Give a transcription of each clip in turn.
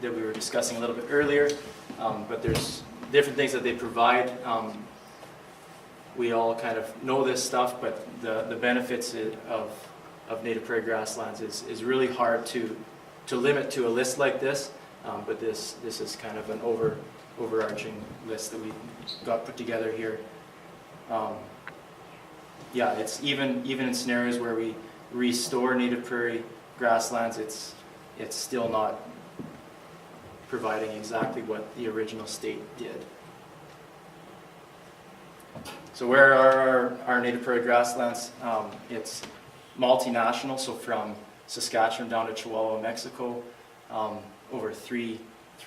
that we were discussing a little bit earlier, but there's different things that they provide. We all kind of know this stuff, but the benefits of native prairie grasslands is really hard to limit to a list like this, but this is kind of an overarching list that we got put together here. Yeah, it's even in scenarios where we restore native prairie grasslands, it's still not providing exactly what the original state did. So where are our native prairie grasslands? It's multinational, so from Saskatchewan down to Chihuahua, Mexico, over three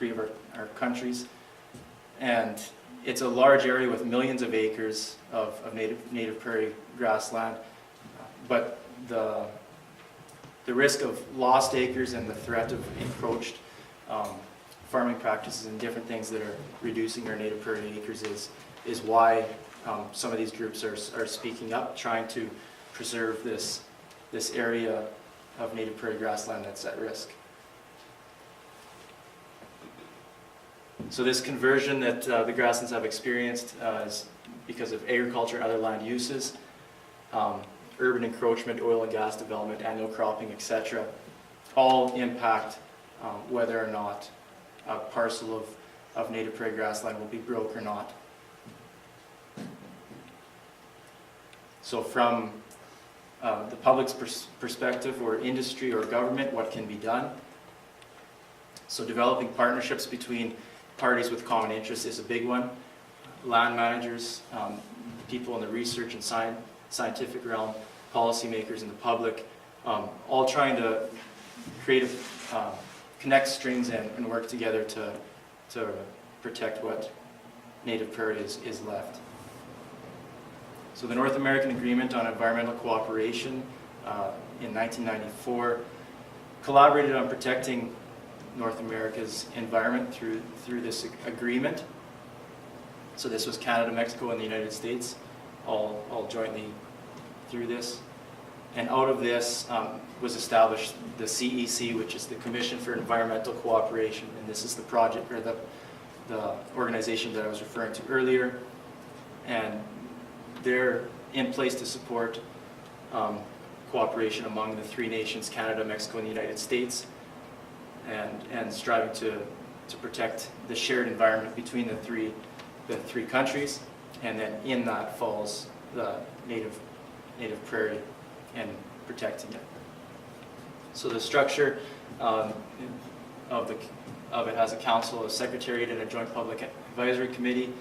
of our countries. And it's a large area with millions of acres of native prairie grassland, but the risk of lost acres and the threat of encroached farming practices and different things that are reducing our native prairie acres is why some of these groups are speaking up, trying to preserve this area of native prairie grassland that's at risk. So this conversion that the grasslands have experienced is because of agriculture and other land uses, urban encroachment, oil and gas development, annual cropping, etc. all impact whether or not a parcel of native prairie grassland will be broke or not. So from the public's perspective, or industry or government, what can be done? So developing partnerships between parties with common interests is a big one. Land managers, people in the research and scientific realm, policymakers and the public, all trying to connect strings and work together to protect what native prairie is left. So the North American Agreement on Environmental Cooperation in 1994 collaborated on protecting North America's environment through this agreement. So this was Canada, Mexico, and the United States all jointly through this. And out of this was established the CEC, which is the Commission for Environmental Cooperation, and this is the project, or the organization that I was referring to earlier. And they're in place to support cooperation among the three nations, Canada, Mexico, and the United States, and striving to protect the shared environment between the three countries. And then in that falls the native prairie and protecting it. So the structure of it has a council, a secretariat, and a joint public advisory committee.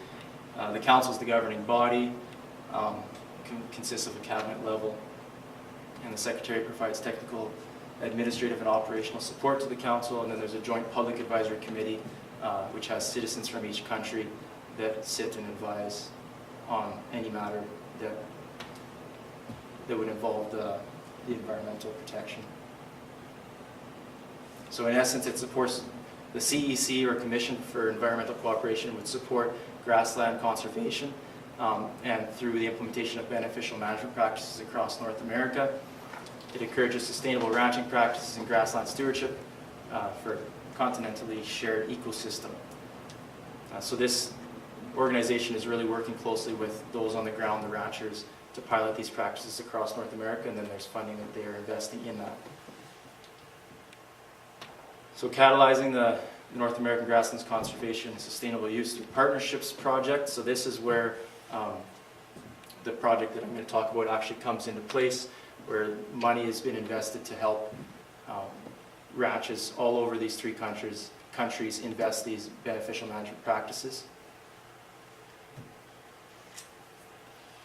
The council is the governing body, consists of a cabinet level, and the secretariat provides technical, administrative, and operational support to the council. And then there's a joint public advisory committee, which has citizens from each country that sit and advise on any matter that would involve the environmental protection. So in essence, it supports the CEC, or Commission for Environmental Cooperation, would support grassland conservation and through the implementation of beneficial management practices across North America. It encourages sustainable ranching practices and grassland stewardship for a continentally shared ecosystem. So this organization is really working closely with those on the ground, the ranchers, to pilot these practices across North America, and then there's funding that they are investing in that. So catalyzing the North American Grasslands Conservation and Sustainable Use through Partnerships project. So this is where the project that I'm going to talk about actually comes into place, where money has been invested to help ranches all over these three countries invest these beneficial management practices.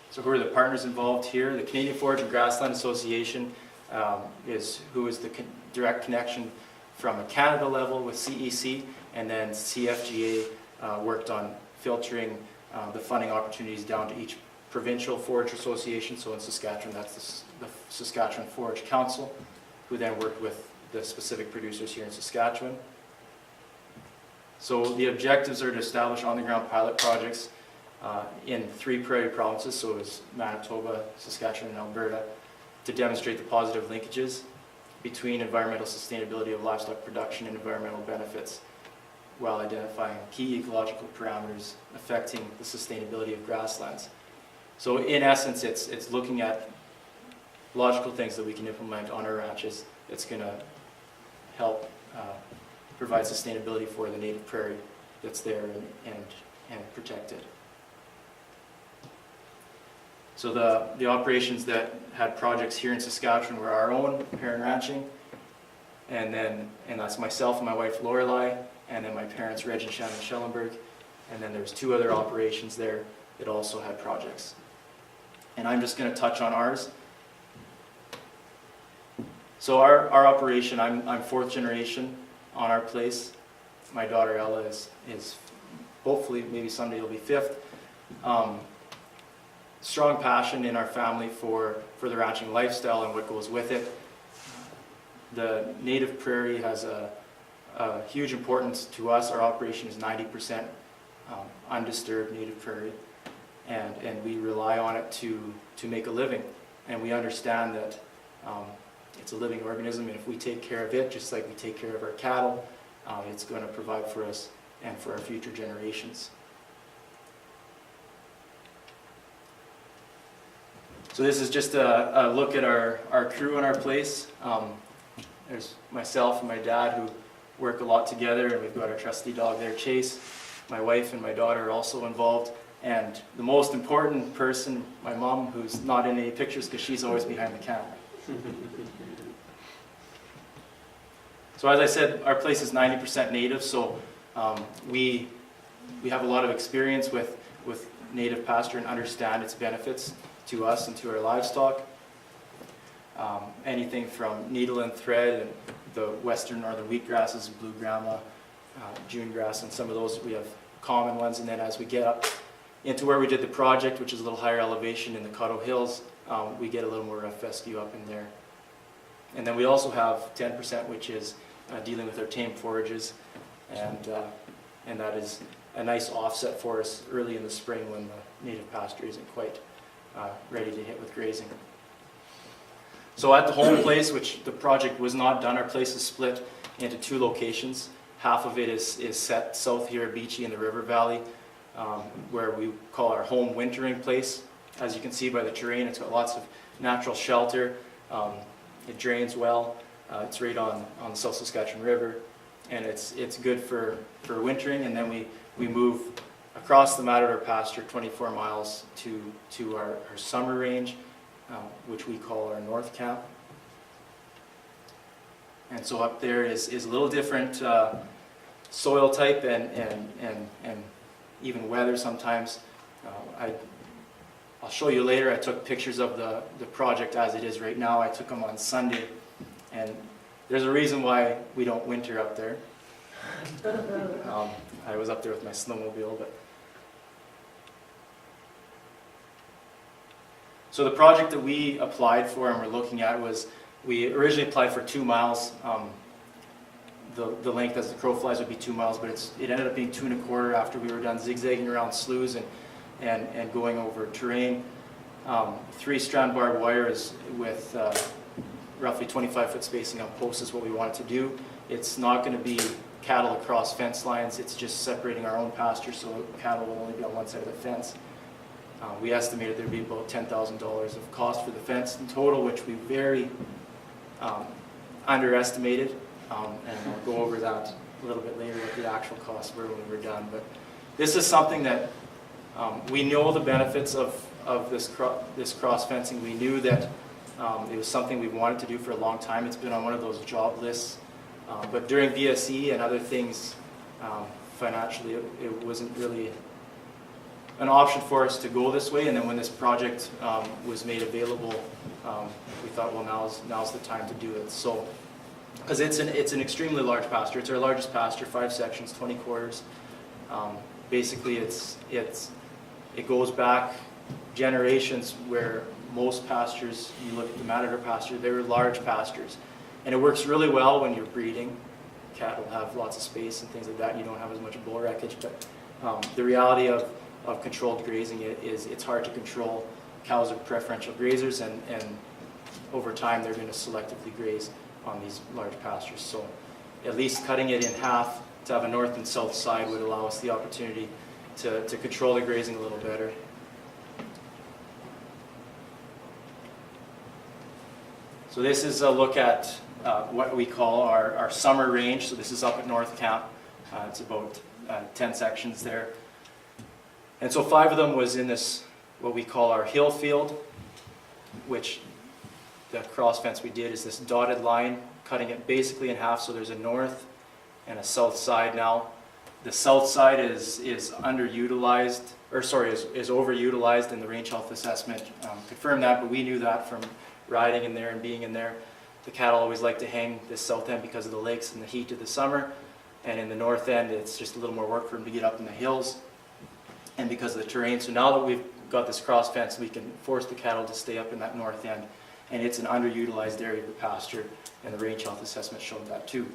So who are the partners involved here? The Canadian Forage and Grassland Association is the direct connection from a Canada level with CEC, and then CFGA worked on filtering the funding opportunities down to each provincial forage association. So in Saskatchewan, that's the Saskatchewan Forage Council, who then worked with the specific producers here in Saskatchewan. So the objectives are to establish on-the-ground pilot projects in 3 prairie provinces, so it's Manitoba, Saskatchewan, and Alberta, to demonstrate the positive linkages between environmental sustainability of livestock production and environmental benefits while identifying key ecological parameters affecting the sustainability of grasslands. So in essence, it's looking at logical things that we can implement on our ranches that's going to help provide sustainability for the native prairie that's there and protected. So the operations that had projects here in Saskatchewan were our own, Perrin Ranching, and that's myself and my wife Lorelei, and then my parents Reg and Shannon Schellenberg, and then there's 2 other operations there that also had projects. And I'm just going to touch on ours. So our operation, I'm 4th generation on our place. My daughter Ella is hopefully, maybe someday will be 5th. Strong passion in our family for the ranching lifestyle and what goes with it. The native prairie has a huge importance to us. Our operation is 90% undisturbed native prairie, and we rely on it to make a living. And we understand that it's a living organism, and if we take care of it, just like we take care of our cattle, it's going to provide for us and for our future generations. So this is just a look at our crew and our place. There's myself and my dad who work a lot together, and we've got our trusty dog there, Chase. My wife and my daughter are also involved, and the most important person, my mom, who's not in any pictures because she's always behind the camera. So as I said, our place is 90% native, so we have a lot of experience with native pasture and understand its benefits to us and to our livestock. Anything from needle and thread and the western northern wheatgrasses, blue grama, June grass, and some of those we have common ones. And then as we get up into where we did the project, which is a little higher elevation in the Cotto Hills, we get a little more rough fescue up in there. And then we also have 10%, which is dealing with our tame forages, and that is a nice offset for us early in the spring when the native pasture isn't quite ready to hit with grazing. So at the home place, which the project was not done, our place is split into 2 locations. Half of it is set south here at Beachy in the river valley, where we call our home wintering place. As you can see by the terrain, it's got lots of natural shelter. It drains well. It's right on the South Saskatchewan River, and it's good for wintering. And then we move across the Matador pasture 24 miles to our summer range, which we call our North Camp. And so up there is a little different soil type and even weather sometimes. I'll show you later. I took pictures of the project as it is right now. I took them on Sunday, and there's a reason why we don't winter up there. I was up there with my snowmobile, but so the project that we applied for and we're looking at was, we originally applied for 2 miles. The length as the crow flies would be 2 miles, but it ended up being 2 1/4 after we were done zigzagging around sloughs and going over terrain. 3-strand barbed wire is with roughly 25-foot spacing on posts is what we wanted to do. It's not going to be cattle across fence lines. It's just separating our own pasture, so cattle will only be on one side of the fence. We estimated there'd be about $10,000 of cost for the fence in total, which we very underestimated, and I'll go over that a little bit later what the actual costs were when we were done. But this is something that we know the benefits of this cross fencing. We knew that it was something we wanted to do for a long time. It's been on one of those job lists, but during VSE and other things, financially it wasn't really an option for us to go this way. And then when this project was made available, we thought, well, now's the time to do it. So, because it's an extremely large pasture. It's our largest pasture, 5 sections, 20 quarters. Basically, it goes back generations where most pastures, you look at the Matador pasture, they're large pastures, and it works really well when you're breeding. Cattle have lots of space and things like that. You don't have as much bull wreckage, but the reality of controlled grazing is it's hard to control. Cows are preferential grazers, and over time they're going to selectively graze on these large pastures. So at least cutting it in half to have a north and south side would allow us the opportunity to control the grazing a little better. So this is a look at what we call our summer range. So this is up at North Camp. It's about 10 sections there. And so 5 of them was in this, what we call our hill field, which the cross fence we did is this dotted line, cutting it basically in half. So there's a north and a south side now. The south side is underutilized, or sorry, is overutilized in the range health assessment. Confirmed that, but we knew that from riding in there and being in there. The cattle always like to hang this south end because of the lakes and the heat of the summer. And in the north end, it's just a little more work for them to get up in the hills and because of the terrain. So now that we've got this cross fence, we can force the cattle to stay up in that north end. And it's an underutilized area of the pasture, and the range health assessment showed that too.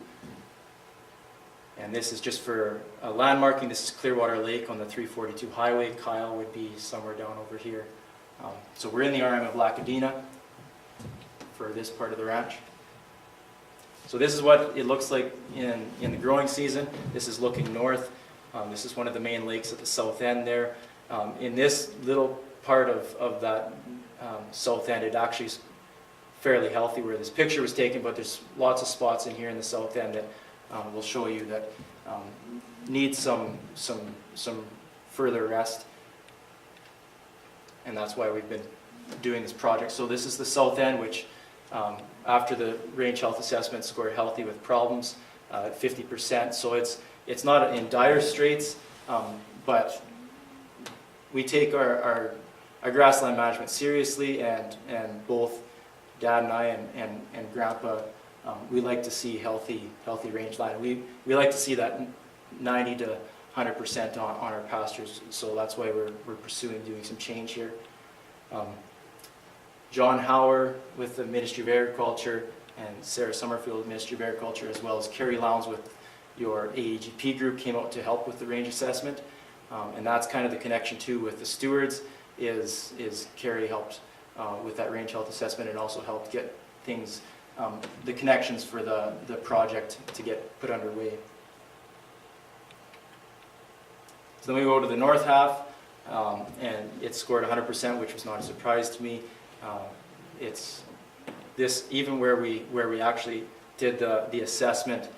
And this is just for a landmarking. This is Clearwater Lake on the 342 highway. Kyle would be somewhere down over here. So we're in the RM of Lacadena for this part of the ranch. So this is what it looks like in the growing season. This is looking north. This is one of the main lakes at the south end there. In this little part of that south end, it actually is fairly healthy where this picture was taken, but there's lots of spots in here in the south end that will show you that need some further rest. And that's why we've been doing this project. So this is the south end, which after the range health assessment scored healthy with problems at 50%. So it's not in dire straits, but we take our grassland management seriously, and both Dad and I and Grandpa, we like to see healthy range land. We like to see that 90 to 100% on our pastures. So that's why we're pursuing doing some change here. John Hauer with the Ministry of Agriculture and Sarah Summerfield with the Ministry of Agriculture, as well as Carrie Lowndes with your AAGP group, came out to help with the range assessment. And that's kind of the connection too with the stewards, is Carrie helped with that range health assessment and also helped get things, the connections for the project to get put underway. So then we go to the north half, and it scored 100%, which was not a surprise to me. It's this, even where we actually did the assessment,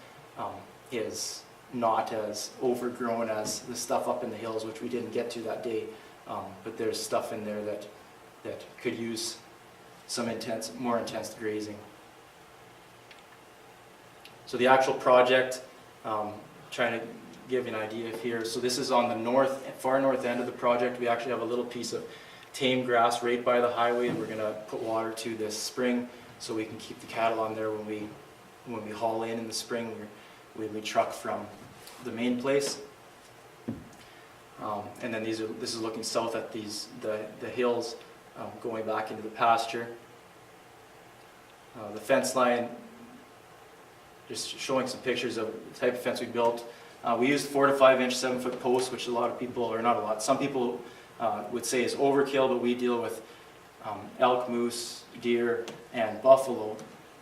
is not as overgrown as the stuff up in the hills, which we didn't get to that day. But there's stuff in there that could use some more intense grazing. So the actual project, trying to give you an idea here. So this is on the far north end of the project. We actually have a little piece of tame grass right by the highway, and we're going to put water to this spring so we can keep the cattle on there when we haul in the spring. We truck from the main place. And then this is looking south at the hills going back into the pasture. The fence line, just showing some pictures of the type of fence we built. We used 4 to 5 inch 7-foot posts, which a lot of people, or not a lot, some people would say is overkill, but we deal with elk, moose, deer, and buffalo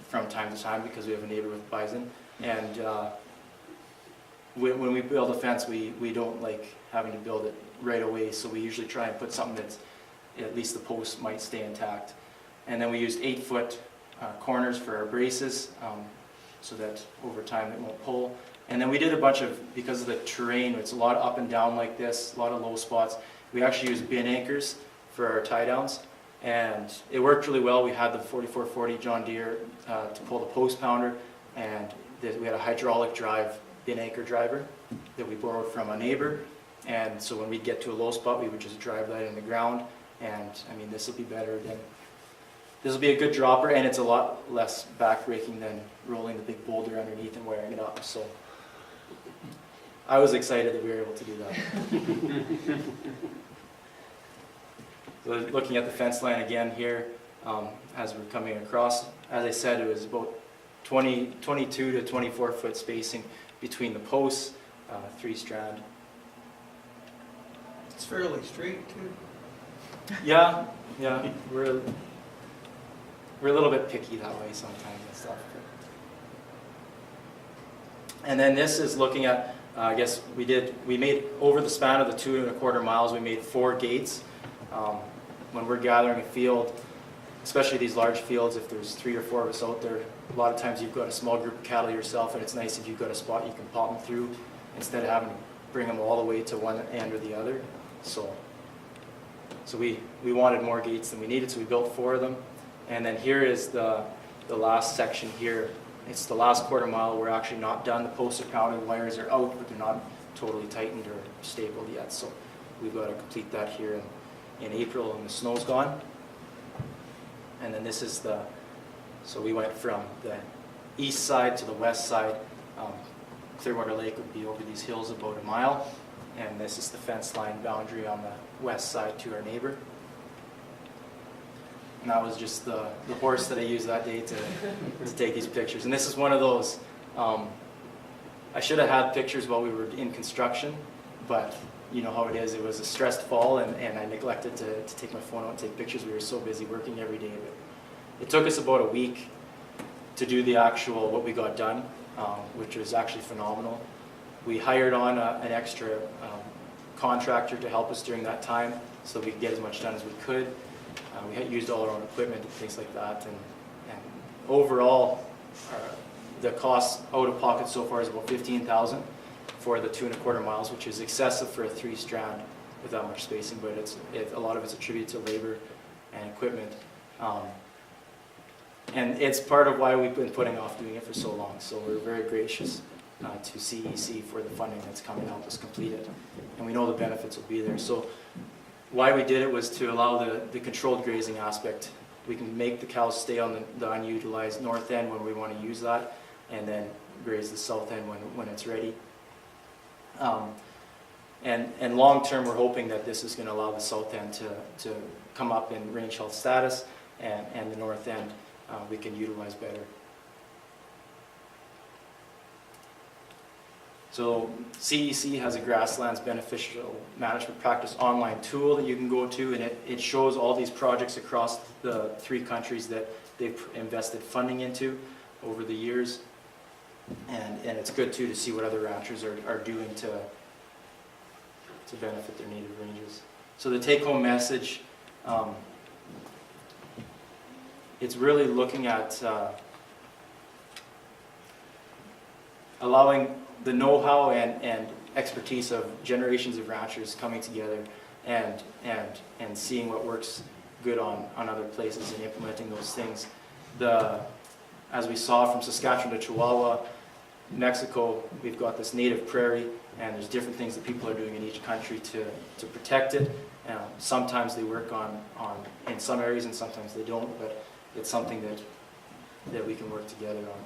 from time to time because we have a neighbor with bison. And when we build a fence, we don't like having to build it right away, so we usually try and put something that's, at least the posts might stay intact. And then we used 8-foot corners for our braces, so that over time it won't pull. And then we did a bunch of, because of the terrain, it's a lot up and down like this, a lot of low spots, we actually used bin anchors for our tie downs, and it worked really well. We had the 4440 John Deere to pull the post pounder, and we had a hydraulic drive bin anchor driver that we borrowed from a neighbor. And so when we'd get to a low spot, we would just drive that in the ground. And I mean, this will be better than, this will be a good dropper, and it's a lot less backbreaking than rolling the big boulder underneath and wearing it up. So I was excited that we were able to do that. So looking at the fence line again here, as we're coming across, as I said, it was about 22 to 24 foot spacing between the posts, 3-strand. It's fairly straight too. Yeah, we're a little bit picky that way sometimes and stuff. And then this is looking at I guess we made, over the span of the 2.25 miles, we made 4 gates. When we're gathering a field, especially these large fields, if there's 3 or 4 of us out there, a lot of times you've got a small group of cattle yourself, and it's nice if you've got a spot you can pop them through instead of having to bring them all the way to one end or the other. So we wanted more gates than we needed, so we built 4 of them. And then here is the last section here. It's the last 1/4 mile. We're actually not done. The posts are counted, wires are out, but they're not totally tightened or stapled yet. So we've got to complete that here in April, and the snow's gone. And then this is so we went from the east side to the west side. Clearwater Lake would be over these hills about 1 mile, and this is the fence line boundary on the west side to our neighbor. And that was just the horse that I used that day to take these pictures. And this is one of those, I should have had pictures while we were in construction, but you know how it is. It was a stressed fall, and I neglected to take my phone out and take pictures. We were so busy working every day. But it took us about a week to do the actual, what we got done, which was actually phenomenal. We hired on an extra contractor to help us during that time so we could get as much done as we could. We had used all our own equipment and things like that. And overall, the cost out of pocket so far is about $15,000 for the 2.25 miles, which is excessive for a 3-strand with that much spacing, but a lot of it's attributed to labor and equipment. And it's part of why we've been putting off doing it for so long. So we're very gracious to CEC for the funding that's come and help us complete it. And we know the benefits will be there. So why we did it was to allow the controlled grazing aspect. We can make the cows stay on the unutilized north end when we want to use that, and then graze the south end when it's ready. And long term, we're hoping that this is going to allow the south end to come up in range health status, and the north end we can utilize better. So CEC has a Grasslands beneficial management practice online tool that you can go to, and it shows all these projects across the 3 countries that they've invested funding into over the years. And it's good too to see what other ranchers are doing to benefit their native ranges. So the take-home message, it's really looking at allowing the know-how and expertise of generations of ranchers coming together and seeing what works good on other places and implementing those things. As we saw from Saskatchewan to Chihuahua, Mexico, we've got this native prairie, and there's different things that people are doing in each country to protect it. Sometimes they work in some areas and sometimes they don't, but it's something that we can work together on.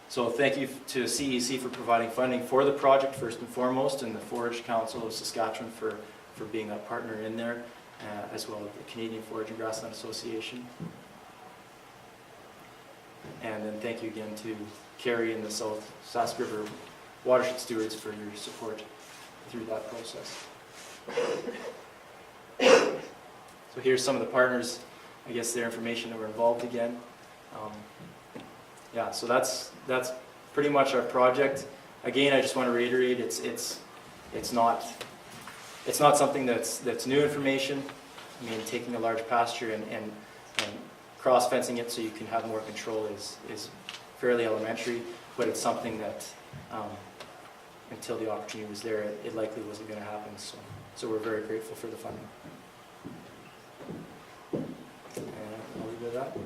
So thank you to CEC for providing funding for the project first and foremost, and the Forage Council of Saskatchewan for being a partner in there, as well as the Canadian Forage and Grassland Association. And then thank you again to Carrie and the South Sask River Watershed Stewards for your support through that process. So here's some of the partners, I guess their information that were involved again. Yeah, so that's pretty much our project. Again, I just want to reiterate, it's not something that's new information. I mean, taking a large pasture and cross-fencing it so you can have more control is fairly elementary, but it's something that until the opportunity was there, it likely wasn't going to happen. So we're very grateful for the funding. And I'll leave it at that.